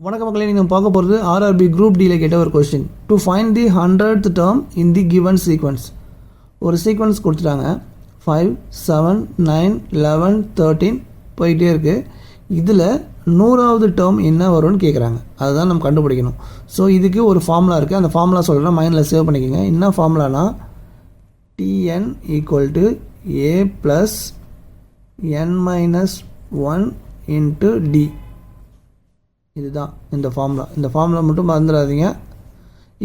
வணக்கம் மக்களே, நீங்கள் பார்க்க போகிறது ஆர்ஆர்பி குரூப் டியில் கேட்ட ஒரு question. To find the 100th term in the given sequence. ஒரு சீக்வன்ஸ் கொடுத்துட்டாங்க. 5, 7, 9, 11, 13 போயிட்டே இருக்குது. இதில் 100வது டேர்ம் என்ன வரும்னு கேட்குறாங்க. அதுதான் நம்ம கண்டுபிடிக்கணும். ஸோ இதுக்கு ஒரு ஃபார்முலா இருக்குது. அந்த ஃபார்முலா சொல்கிறேன், மைண்டில் சேவ் பண்ணிக்கோங்க. என்ன ஃபார்முலானா Tn = A + n-1 × D. இதுதான் இந்த ஃபார்முலா. இந்த ஃபார்முலா மட்டும் மறந்துடாதீங்க.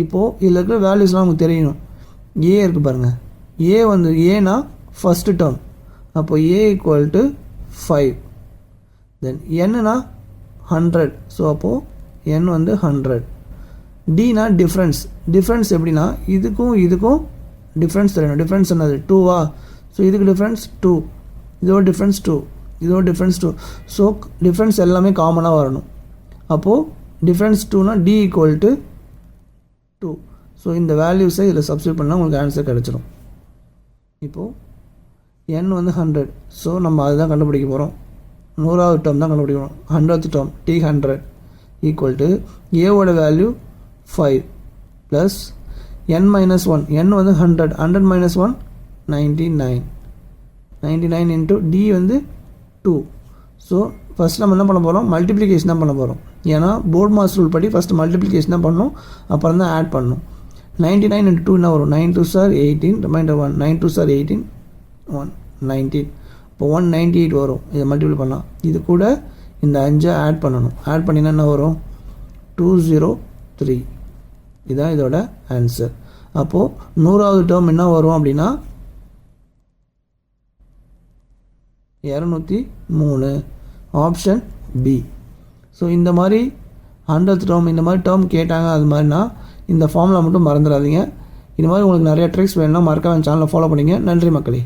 இப்போது இதில் இருக்கிற வேல்யூஸ்லாம் உங்களுக்கு தெரியணும். ஏ இருக்குது பாருங்கள். ஏ வந்து ஏனா ஃபஸ்ட்டு டேர்ம். அப்போது A = 5. தென் என்னன்னா 100. ஸோ அப்போது n வந்து 100. டினா டிஃப்ரென்ஸ். டிஃப்ரென்ஸ் எப்படின்னா இதுக்கும் டிஃப்ரென்ஸ் தெரியணும். டிஃப்ரென்ஸ் என்னது 2வா? ஸோ இதுக்கு டிஃப்ரென்ஸ் 2, இதோட டிஃப்ரென்ஸ் 2, இதோட டிஃப்ரென்ஸ் 2. ஸோ டிஃப்ரென்ஸ் எல்லாமே காமனாக வரணும். அப்போது டிஃப்ரென்ஸ் 2னா D = 2. ஸோ இந்த வேல்யூஸை இதில் சப்ஸ்டியூட் பண்ணால் உங்களுக்கு ஆன்சர் கிடச்சிடும். இப்போது n வந்து 100. ஸோ நம்ம அதுதான் கண்டுபிடிக்க போகிறோம். 100வது டேர்ம் தான் கண்டுபிடிக்கணும். 100th டேர்ம் T100 = ஏவோட வேல்யூ 5 ப்ளஸ் n-1. n வந்து 100. 100 - 1 99. 99 × D வந்து 2. ஸோ ஃபஸ்ட் நம்ம என்ன பண்ண போகிறோம்? மல்டிப்ளிகேஷன் தான் பண்ண போகிறோம். ஏன்னா போர்ட் மாஸ் ரூல் படி ஃபஸ்ட்டு மல்டிப்ளிகேஷன் தான் பண்ணணும், அப்புறம் தான் ஆட் பண்ணணும். 99 × 2 என்ன வரும்? 9 2s are 18, reminder 1. 9 2s are 18, 1 19. இப்போ 198 வரும். இதை மல்டிப்ளை பண்ணலாம். இது கூட இந்த 5 ஆட் பண்ணணும். ஆட் பண்ணினா என்ன வரும்? 203. இதுதான் இதோட ஆன்சர். அப்போது 100வது டேர்ம் என்ன வரும் அப்படின்னா 203. Option B. ஸோ இந்த மாதிரி 100th டேர்ம் இந்த மாதிரி டேர்ம் கேட்டாங்க. அது மாதிரினா இந்த ஃபார்முலா மட்டும் மறந்துடாதீங்க. இது மாதிரி உங்களுக்கு நிறைய ட்ரிக்ஸ் வேணும்னா மறக்காம சேனலை ஃபாலோ பண்ணிங்க. நன்றி மக்களே.